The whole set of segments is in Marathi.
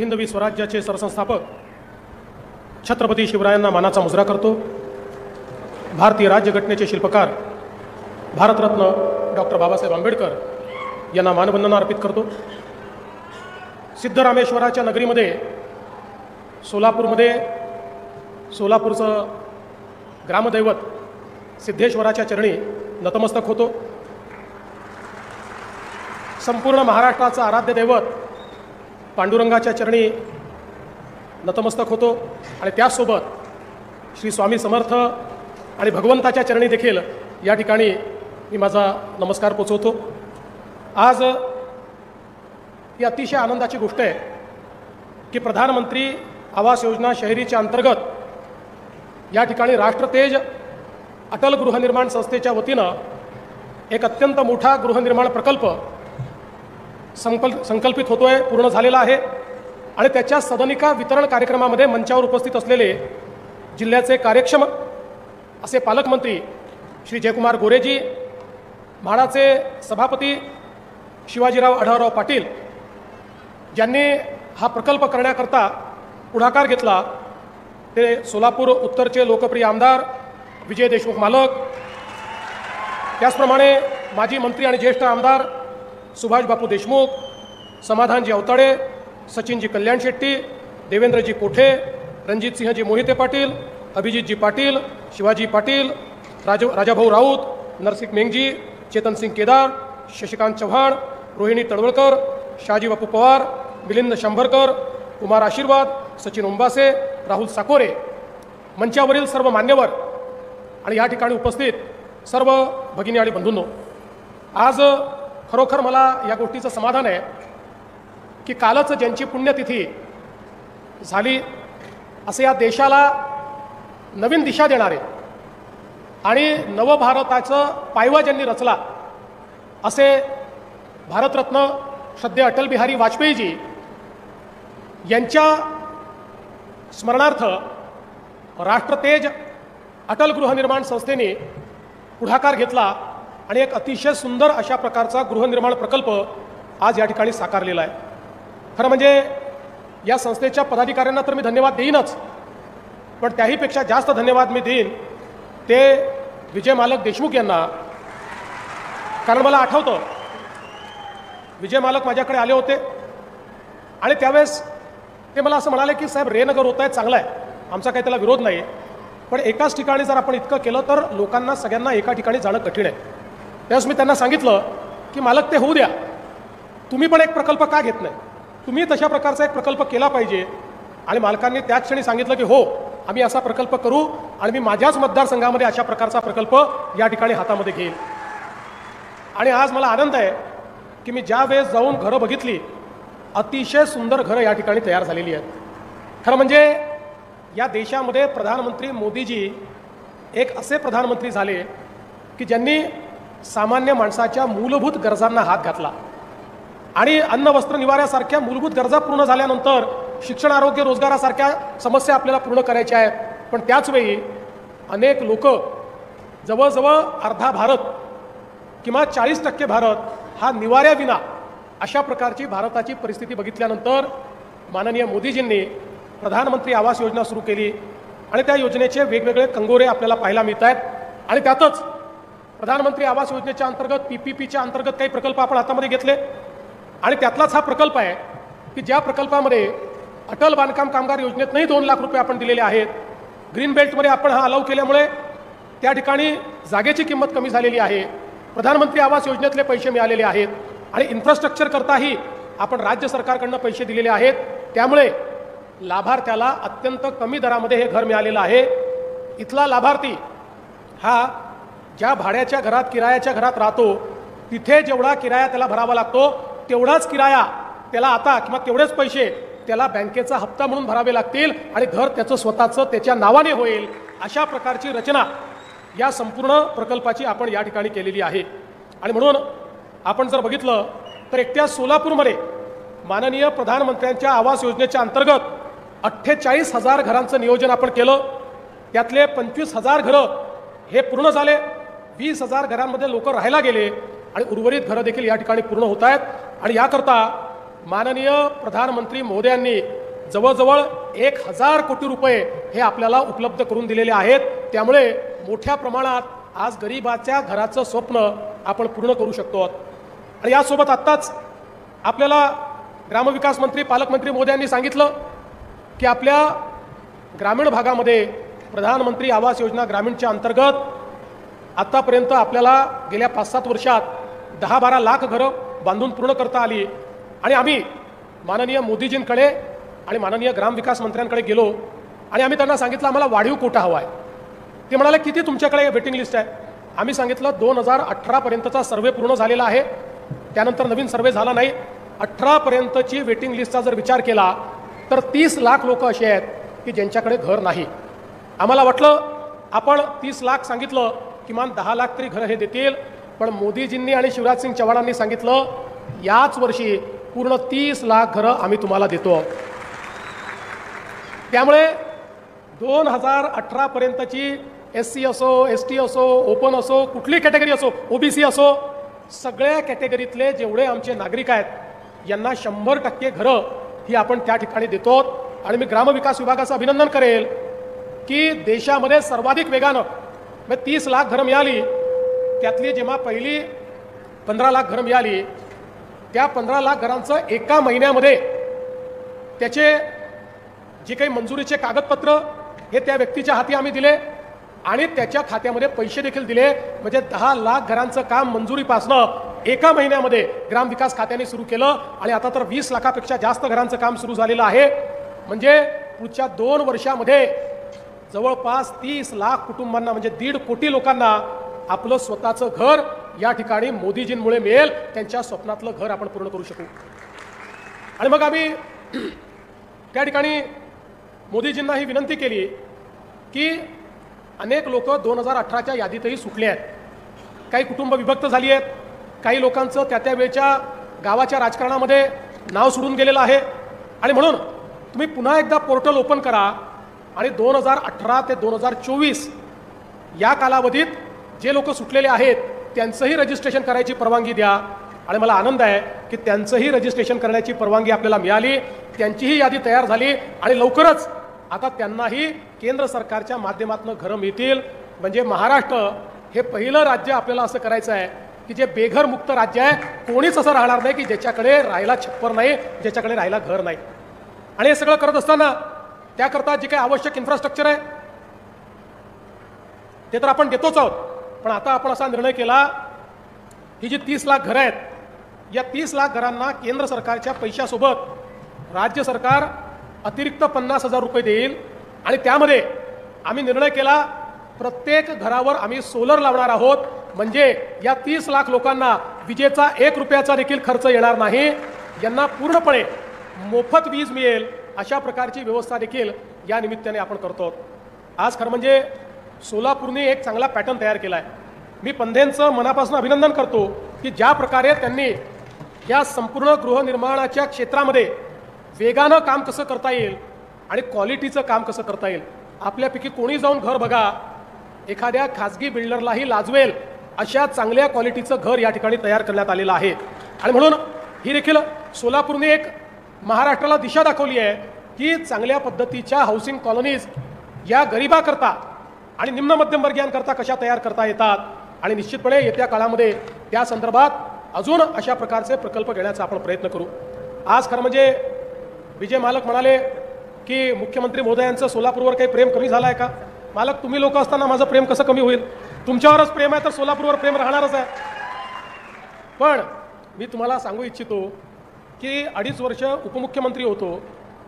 हिंदवी स्वराज्याचे सरसंस्थापक छत्रपती शिवरायांना मानाचा मुजरा करतो। भारतीय राज्यघटनेचे शिल्पकार भारतरत्न डॉक्टर बाबासाहेब आंबेडकर यांना मानवंदना अर्पित करतो। सिद्धरामेश्वराच्या नगरीमध्ये सोलापूरचं ग्रामदैवत सिद्धेश्वराच्या चरणी नतमस्तक होतो। संपूर्ण महाराष्ट्राचं आराध्य दैवत पांडुरंगाच्या चरणी नतमस्तक होतो आणि त्याचसोबत श्री स्वामी समर्थ आणि भगवंताच्या चरणी देखील या ठिकाणी मी माझा नमस्कार पोचवतो। आज ही अतिशय आनंदाची गोष्ट आहे की प्रधानमंत्री आवास योजना शहरीच्या अंतर्गत या ठिकाणी राष्ट्रतेज अटल गृहनिर्माण संस्थेच्या वतीनं एक अत्यंत मोठा गृहनिर्माण प्रकल्प संकल्पित होतोय, पूर्ण झालेला आहे आणि त्याच्या सदनिका वितरण कार्यक्रमामध्ये मंचावर उपस्थित असलेले जिल्ह्याचे कार्यक्षम असे पालकमंत्री श्री जयकुमार गोरेजी, म्हाडाचे सभापती शिवाजीराव आढळराव पाटील ज्यांनी हा प्रकल्प करण्याकरता पुढाकार घेतला ते सोलापूर उत्तरचे लोकप्रिय आमदार विजय देशमुख मालक, त्याचप्रमाणे माजी मंत्री आणि ज्येष्ठ आमदार सुभाष बापू देशमुख, समाधानजी अवताडे, सचिनजी कल्याण शेट्टी, देवेंद्रजी कोठे, रणजितसिंहजी मोहिते पाटील, अभिजितजी पाटील, शिवाजी पाटील, राजाभाऊ राऊत, नरसिंह मेंगजी, चेतनसिंग केदार, शशिकांत चव्हाण, रोहिणी तळवळकर, शहाजी बापू पवार, मिलिंद शंभरकर, कुमार आशीर्वाद, सचिन उंबासे, राहुल साकोरे, मंचावरील सर्व मान्यवर आणि या ठिकाणी उपस्थित सर्व भगिनी आणि बंधूंनो, आज खरोखर मला या गोष्टीचं समाधान आहे की कालच ज्यांची पुण्यतिथी झाली असे या देशाला नवीन दिशा देणारे आणि नवभारताचं पायवा ज्यांनी रचला असे भारतरत्न श्रद्धेय अटल बिहारी वाजपेयीजी यांच्या स्मरणार्थ राष्ट्रतेज अटल गृहनिर्माण संस्थेने पुढाकार घेतला आणि एक अतिशय सुंदर अशा प्रकारचा गृहनिर्माण प्रकल्प आज या ठिकाणी साकारलेला आहे। खरं म्हणजे या संस्थेच्या पदाधिकाऱ्यांना तर मी धन्यवाद देईनच, पण त्याहीपेक्षा जास्त धन्यवाद मी देईन ते विजय मालक देशमुख यांना। कारण मला आठवतं विजय मालक माझ्याकडे आले होते आणि त्यावेळेस ते मला असं म्हणाले की साहेब रेनगर होत आहे, चांगलं आहे, आमचा काही त्याला विरोध नाही, पण एकाच ठिकाणी जर आपण इतकं केलं तर लोकांना सगळ्यांना एका ठिकाणी जाणं कठीण आहे। त्यावेळेस मी त्यांना सांगितलं की मालक ते होऊ द्या, तुम्ही पण एक प्रकल्प का घेत नाही, तुम्ही तशा प्रकारचा एक प्रकल्प केला पाहिजे। आणि मालकांनी त्याच क्षणी सांगितलं की हो आम्ही असा प्रकल्प करू आणि मी माझ्याच मतदारसंघामध्ये अशा प्रकारचा प्रकल्प या ठिकाणी हातामध्ये घेईन। आणि आज मला आनंद आहे की मी ज्या वेळेस जाऊन घरं बघितली अतिशय सुंदर घरं या ठिकाणी तयार झालेली आहेत। खरं म्हणजे या देशामध्ये प्रधानमंत्री मोदीजी एक असे प्रधानमंत्री झाले की ज्यांनी सामान्य माणसाच्या मूलभूत गरजांना हात घातला आणि अन्न वस्त्र निवाऱ्यासारख्या मूलभूत गरजा पूर्ण झाल्यानंतर शिक्षण आरोग्य रोजगारासारख्या समस्या आपल्याला पूर्ण करायच्या आहेत, पण त्याचवेळी अनेक लोक जवळजवळ अर्धा भारत किंवा 40% भारत हा निवाऱ्याविना अशा प्रकारची भारताची परिस्थिती बघितल्यानंतर माननीय मोदीजींनी प्रधानमंत्री आवास योजना सुरू केली आणि त्या योजनेचे वेगवेगळे कंगोरे आपल्याला पाहायला मिळत आहेत। आणि त्यातच प्रधानमंत्री आवास योजनेच्या अंतर्गत PPPच्या अंतर्गत काही प्रकल्प आपण हातामध्ये घेतले आणि त्यातलाच हा प्रकल्प आहे की ज्या प्रकल्पामध्ये अटल बांधकाम कामगार योजनेतनंही 2 लाख रुपये आपण दिलेले आहेत। ग्रीन बेल्टमध्ये आपण हा अलाव केल्यामुळे त्या ठिकाणी जागेची किंमत कमी झालेली आहे, प्रधानमंत्री आवास योजनेतले पैसे मिळालेले आहेत आणि इन्फ्रास्ट्रक्चर करताही आपण राज्य सरकारकडनं पैसे दिलेले आहेत। त्यामुळे लाभार्थ्याला अत्यंत कमी दरामध्ये हे घर मिळालेलं आहे। इथला लाभार्थी हा ज्या भाड्याच्या घरात किरायाच्या घरात राहतो तिथे जेवढा किराया त्याला भरावा लागतो तेवढाच किराया त्याला आता किंवा तेवढेच पैसे त्याला बँकेचा हप्ता म्हणून भरावे लागतील आणि घर त्याचं स्वतःचं त्याच्या नावाने होईल। अशा प्रकारची रचना या संपूर्ण प्रकल्पाची आपण या ठिकाणी केलेली आहे। आणि म्हणून आपण जर बघितलं तर एकट्या सोलापूरमध्ये माननीय प्रधानमंत्र्यांच्या आवास योजनेच्या अंतर्गत 48,000 घरांचं नियोजन आपण केलं। त्यातले 25,000 घरं हे पूर्ण झाले, 20,000 घरांमध्ये लोक राहायला गेले आणि उर्वरित घरं देखील या ठिकाणी पूर्ण होत आहेत। आणि याकरता माननीय प्रधानमंत्री महोदयांनी जवळजवळ 1000 कोटी रुपये हे आपल्याला उपलब्ध करून दिलेले आहेत। त्यामुळे मोठ्या प्रमाणात आज गरिबाच्या घराचं स्वप्न आपण पूर्ण करू शकतो। आणि यासोबत आत्ताच आपल्याला ग्रामविकास मंत्री पालकमंत्री महोदयांनी सांगितलं की आपल्या ग्रामीण भागामध्ये प्रधानमंत्री आवास योजना ग्रामीणच्या अंतर्गत आत्तापर्यंत आपल्याला गेल्या 5-7 वर्षात 10-12 लाख घरं बांधून पूर्ण करता आली। आणि आम्ही माननीय मोदीजींकडे आणि माननीय ग्रामविकास मंत्र्यांकडे गेलो आणि आम्ही त्यांना सांगितलं आम्हाला वाढीव कोटा हवा आहे। ते म्हणाले किती तुमच्याकडे वेटिंग लिस्ट आहे? आम्ही सांगितलं 2018 पर्यंतचा सर्वे पूर्ण झालेला आहे, त्यानंतर नवीन सर्वे झाला नाही। 18 पर्यंतची वेटिंग लिस्टचा जर विचार केला तर 30 लाख लोक असे आहेत की ज्यांच्याकडे घर नाही। आम्हाला वाटलं आपण 30 लाख सांगितलं, किमान 10 लाख तरी घरं हे देतील, पण मोदीजींनी आणि शिवराजसिंग चव्हाणांनी सांगितलं याच वर्षी पूर्ण 30 लाख घरं आम्ही तुम्हाला देतो। त्यामुळे 2018 पर्यंतची SC असो, ST असो, ओपन असो, कुठली कॅटेगरी असो, OBC असो, सगळ्या कॅटेगरीतले जेवढे आमचे नागरिक आहेत यांना 100% घरं ही आपण त्या ठिकाणी देतो। आणि मी ग्रामविकास विभागाचं अभिनंदन करेल की देशामध्ये सर्वाधिक वेगानं 30 लाख घरं मिळाली, त्यातली जेव्हा पहिली 15 लाख घरं मिळाली त्या 15 लाख घरांचं एका महिन्यामध्ये त्याचे जे काही मंजुरीचे कागदपत्र हे त्या व्यक्तीच्या हाती आम्ही दिले आणि त्याच्या खात्यामध्ये पैसे देखील दिले। म्हणजे 10 लाख घरांचं काम मंजुरीपासनं एका महिन्यामध्ये ग्रामविकास खात्याने सुरू केलं आणि आता तर 20 लाखापेक्षा जास्त घरांचं काम सुरू झालेलं आहे। म्हणजे पुढच्या 2 वर्षामध्ये जवळपास 30 लाख कुटुंबांना म्हणजे 1.5 कोटी लोकांना आपलं स्वतःचं घर या ठिकाणी मोदीजींमुळे मिळेल, त्यांच्या स्वप्नातलं घर आपण पूर्ण करू शकू। आणि मग आम्ही त्या ठिकाणी मोदीजींना ही विनंती केली की अनेक लोक 2018च्या यादीतही सुटले आहेत, काही कुटुंब विभक्त झाली आहेत, काही लोकांचं त्या वेळच्या गावाच्या राजकारणामध्ये नाव सोडून गेलेलं आहे। आणि म्हणून तुम्ही पुन्हा एकदा पोर्टल ओपन करा आणि 2018 ते 2024 या कालावधीत जे लोक सुटलेले आहेत त्यांचंही रजिस्ट्रेशन करायची परवानगी द्या। आणि मला आनंद आहे की त्यांचंही रजिस्ट्रेशन करण्याची परवानगी आपल्याला मिळाली, त्यांचीही यादी तयार झाली आणि लवकरच आता त्यांनाही केंद्र सरकारच्या माध्यमातून घरं मिळतील। म्हणजे महाराष्ट्र हे पहिलं राज्य आपल्याला असं करायचं आहे की जे बेघर मुक्त राज्य आहे, कोणीच असं राहणार नाही की ज्याच्याकडे राहायला छप्पर नाही, ज्याच्याकडे राहायला घर नाही। आणि हे सगळं करत असताना त्याकरता जे काही आवश्यक इन्फ्रास्ट्रक्चर आहे ते तर आपण देतोच आहोत, पण आता आपण असा निर्णय केला ही जी 30 लाख घरं आहेत या 30 लाख घरांना केंद्र सरकारच्या पैशासोबत राज्य सरकार अतिरिक्त 50,000 रुपये देईल। आणि त्यामध्ये आम्ही निर्णय केला प्रत्येक घरावर आम्ही सोलर लावणार आहोत, म्हणजे या 30 लाख लोकांना विजेचा 1 रुपयाचा देखील खर्च येणार नाही, यांना पूर्णपणे मोफत वीज मिळेल अशा प्रकारची व्यवस्था देखील या निमित्ताने आपण करतो। आज खरं म्हणजे सोलापूरने एक चांगला पॅटर्न तयार केला आहे। मी पंधेंचं मनापासून अभिनंदन करतो की ज्या प्रकारे त्यांनी या संपूर्ण गृहनिर्माणाच्या क्षेत्रामध्ये वेगानं काम कसं करता येईल आणि क्वालिटीचं काम कसं करता येईल। आपल्यापैकी कोणी जाऊन घर बघा, एखाद्या खाजगी बिल्डरलाही लाजवेल अशा चांगल्या क्वालिटीचं घर या ठिकाणी तयार करण्यात आलेलं आहे। आणि म्हणून ही देखील सोलापूरने एक महाराष्ट्राला दिशा दाखवली आहे की चांगल्या पद्धतीच्या हाऊसिंग कॉलनीज या गरिबाकरता आणि निम्न मध्यमवर्गीयांकरता कशा तयार करता येतात। आणि निश्चितपणे येत्या काळामध्ये त्या संदर्भात अजून अशा प्रकारचे प्रकल्प घेण्याचा आपण प्रयत्न करू। आज खरं म्हणजे विजय मालक म्हणाले की मुख्यमंत्री महोदयांचं सोलापूरवर काही प्रेम कमी झालं आहे का? मालक, तुम्ही लोक असताना माझं प्रेम कसं कमी होईल? तुमच्यावरच प्रेम आहे तर सोलापूरवर प्रेम राहणारच आहे। पण मी तुम्हाला सांगू इच्छितो की 2.5 वर्ष उपमुख्यमंत्री होतो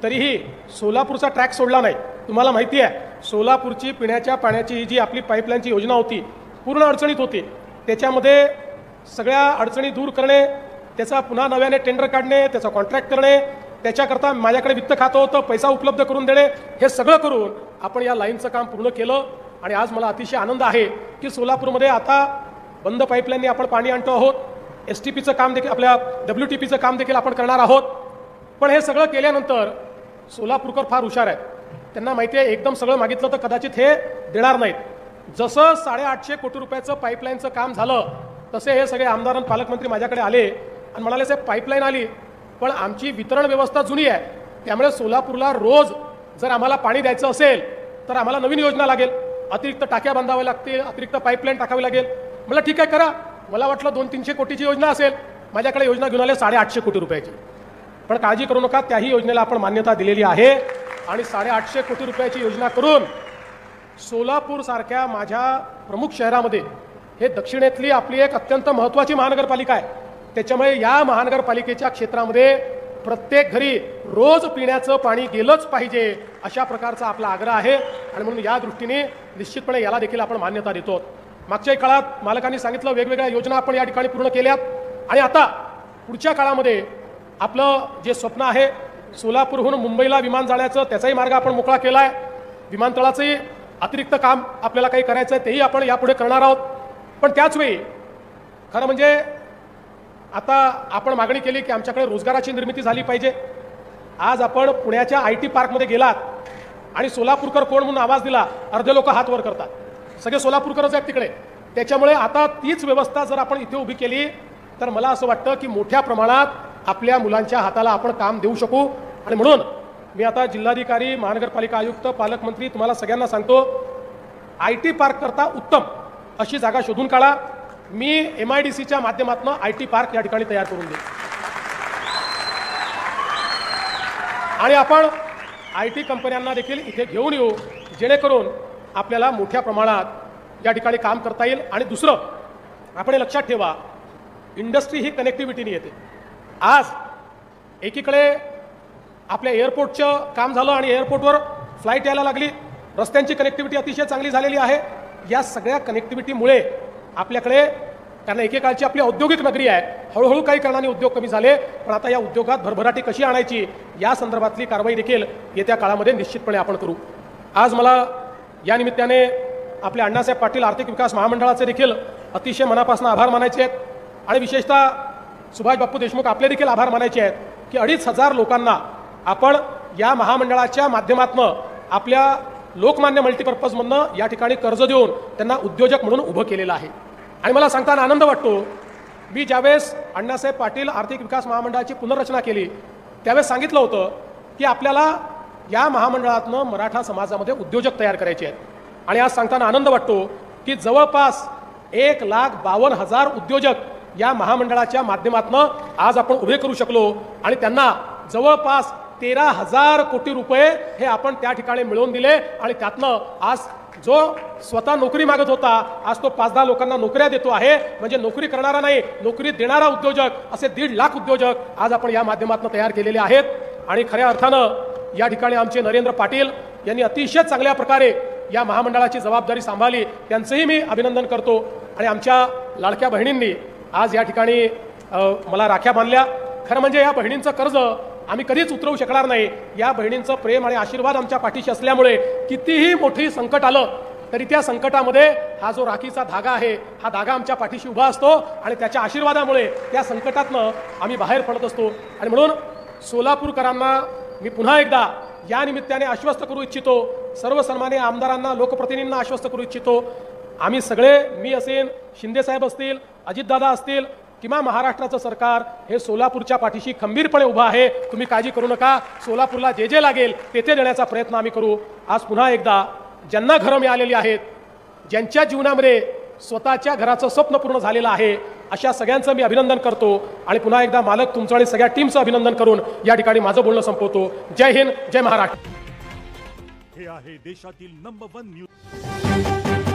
तरीही सोलापूरचा ट्रॅक सोडला नाही। तुम्हाला माहिती आहे सोलापूरची पिण्याच्या पाण्याची ही जी आपली पाईपलाईनची योजना होती पूर्ण अडचणीत होती, त्याच्यामध्ये सगळ्या अडचणी दूर करणे, त्याचा पुन्हा नव्याने टेंडर काढणे, त्याचा कॉन्ट्रॅक्ट करणे, त्याच्याकरता माझ्याकडे वित्त खातं होतं, पैसा उपलब्ध करून देणे, हे सगळं करून आपण या लाईनचं काम पूर्ण केलं। आणि आज मला अतिशय आनंद आहे की सोलापूरमध्ये आता बंद पाईपलाईनने आपण पाणी आणतो आहोत, STPचं काम देखील आपल्या WTPचं काम देखील आपण करणार आहोत। पण हे सगळं केल्यानंतर सोलापूरकर फार हुशार आहेत, त्यांना माहिती आहे एकदम सगळं मागितलं तर कदाचित हे देणार नाहीत। जसं 850 कोटी रुपयाचं पाईपलाईनचं काम झालं तसे हे सगळे आमदार आणि पालकमंत्री माझ्याकडे आले आणि म्हणाले साहेब पाईपलाईन आली पण आमची वितरण व्यवस्था जुनी आहे, त्यामुळे सोलापूरला रोज जर आम्हाला पाणी द्यायचं असेल तर आम्हाला नवीन योजना लागेल, अतिरिक्त टाक्या बांधाव्या लागतील, अतिरिक्त पाईपलाईन टाकावी लागेल. मला ठीक आहे करा, मला वाटलं 200-300 कोटीची योजना असेल, माझ्याकडे योजना घेऊन आले 850 कोटी रुपयाची. पण काळजी करू नका, त्याही योजनेला आपण मान्यता दिलेली आहे आणि 850 कोटी रुपयाची योजना करून सोलापूर सारख्या माझ्या प्रमुख शहरामध्ये, हे दक्षिणेतली आपली एक अत्यंत महत्त्वाची महानगरपालिका आहे, त्याच्यामुळे या महानगरपालिकेच्या क्षेत्रामध्ये प्रत्येक घरी रोज पिण्याचं पाणी गेलंच पाहिजे अशा प्रकारचा आपला आग्रह आहे आणि म्हणून या दृष्टीने निश्चितपणे याला देखील आपण मान्यता देतो. मागच्या काळात मालकांनी सांगितलं वेगवेगळ्या योजना आपण या ठिकाणी पूर्ण केल्यात आणि आता पुढच्या काळामध्ये आपलं जे स्वप्न आहे सोलापूरहून मुंबईला विमान जाण्याचं, त्याचाही मार्ग आपण मोकळा केला आहे. विमानतळाचंही अतिरिक्त काम आपल्याला काही करायचं आहे, तेही आपण यापुढे करणार आहोत. पण त्याचवेळी खरं म्हणजे आता आपण मागणी केली की आमच्याकडे रोजगाराची निर्मिती झाली पाहिजे. आज आपण पुण्याच्या IT पार्कमध्ये गेलात आणि सोलापूरकर कोण म्हणून आवाज दिला, अर्धे लोक हात वर करतात, सगळे सोलापूरकरच आहेत तिकडे. त्याच्यामुळे आता तीच व्यवस्था जर आपण इथे उभी केली तर मला असं वाटतं की मोठ्या प्रमाणात आपल्या मुलांच्या हाताला आपण काम देऊ शकू. आणि म्हणून मी आता जिल्हाधिकारी, महानगरपालिका आयुक्त, पालकमंत्री तुम्हाला सगळ्यांना सांगतो, IT पार्क करता उत्तम अशी जागा शोधून काढा. मी MIDCच्या माध्यमातून IT पार्क या ठिकाणी तयार करून देईन आणि आपण IT कंपन्यांना देखील इथे घेऊन येऊ, जेणेकरून आपल्याला मोठ्या प्रमाणात या ठिकाणी काम करता येईल. आणि दुसरं आपण हे लक्षात ठेवा, इंडस्ट्री ही कनेक्टिव्हिटीने येते. आज एकीकडे आपल्या एअरपोर्टचं काम झालं आणि एअरपोर्टवर फ्लाईट यायला लागली, रस्त्यांची कनेक्टिव्हिटी अतिशय चांगली झालेली आहे. या सगळ्या कनेक्टिव्हिटीमुळे आपल्याकडे, कारण एकेकाळची आपली औद्योगिक नगरी आहे, हळूहळू काही कारणाने उद्योग कमी झाले, पण आता या उद्योगात भरभराटी कशी आणायची या संदर्भातली कारवाई देखील येत्या काळामध्ये निश्चितपणे आपण करू. आज मला या निमित्ताने आपले अण्णासाहेब पाटील आर्थिक विकास महामंडळाचे देखील अतिशय मनापासून आभार मानायचे आहेत आणि विशेषतः सुभाष बापू देशमुख आपले देखील आभार मानायचे आहेत की 2,500 लोकांना आपण या महामंडळाच्या माध्यमातून आपल्या लोकमान्य मल्टीपर्पजमधनं या ठिकाणी कर्ज देऊन त्यांना उद्योजक म्हणून उभं केलेलं आहे. आणि मला सांगताना आनंद वाटतो, मी ज्यावेळेस अण्णासाहेब पाटील आर्थिक विकास महामंडळाची पुनर्रचना केली त्यावेळेस सांगितलं होतं की आपल्याला या महामंडळातनं मराठा समाजामध्ये उद्योजक तयार करायचे आहेत. आणि आज सांगताना आनंद वाटतो की जवळपास 1,52,000 उद्योजक या महामंडळाच्या माध्यमातून आज आपण उभे करू शकलो आणि त्यांना जवळपास 13,000 कोटी रुपये हे आपण त्या ठिकाणी मिळवून दिले. आणि त्यातनं आज जो स्वतः नोकरी मागत होता आज तो 5-10 लोकांना नोकऱ्या देतो आहे. म्हणजे नोकरी करणारा नाही, नोकरी देणारा उद्योजक, असे 1.5 लाख उद्योजक आज आपण या माध्यमातून तयार केलेले आहेत. आणि खऱ्या अर्थानं या ठिकाणी आमचे नरेंद्र पाटील यांनी अतिशय चांगल्या प्रकारे या महामंडळाची जबाबदारी सांभाळली, त्यांचंही मी अभिनंदन करतो. आणि आमच्या लाडक्या बहिणींनी आज या ठिकाणी मला राख्या बांधल्या. खरं म्हणजे या बहिणींचं कर्ज आम्ही कधीच उतरवू शकणार नाही. या बहिणींचं प्रेम आणि आशीर्वाद आमच्या पाठीशी असल्यामुळे कितीही मोठी संकट आलं तरी त्या संकटामध्ये हा जो राखीचा धागा आहे हा धागा आमच्या पाठीशी उभा असतो आणि त्याच्या आशीर्वादामुळे त्या संकटातनं आम्ही बाहेर पडत असतो. आणि म्हणून सोलापूरकरांना मी पुन्हा एकदा या निमित्ताने आश्वस्त करू इच्छितो, सर्व सन्माननीय आमदारांना, लोकप्रतिनिधींना आश्वस्त करू इच्छितो, आम्ही सगळे, मी असेल, शिंदेसाहेब असतील, अजितदादा असतील किंवा महाराष्ट्राचं सरकार हे सोलापूरच्या पाठीशी खंबीरपणे उभा आहे. तुम्ही काळजी करू नका, सोलापूरला जे जे लागेल ते ते देण्याचा प्रयत्न आम्ही करू. आज पुन्हा एकदा ज्यांना घरं मिळालेली आहेत, ज्यांच्या जीवनामध्ये स्वतःच्या घराचं स्वप्न पूर्ण झालेलं आहे, अशा सगळ्यांचं मी अभिनंदन करतो. आणि पुन्हा एकदा मालक तुमचं आणि सगळ्या टीमचं अभिनंदन करून या ठिकाणी माझं बोलणं संपवतो. जय हिंद, जय महाराष्ट्र. हे आहे देशातील नंबर 1 न्यूज.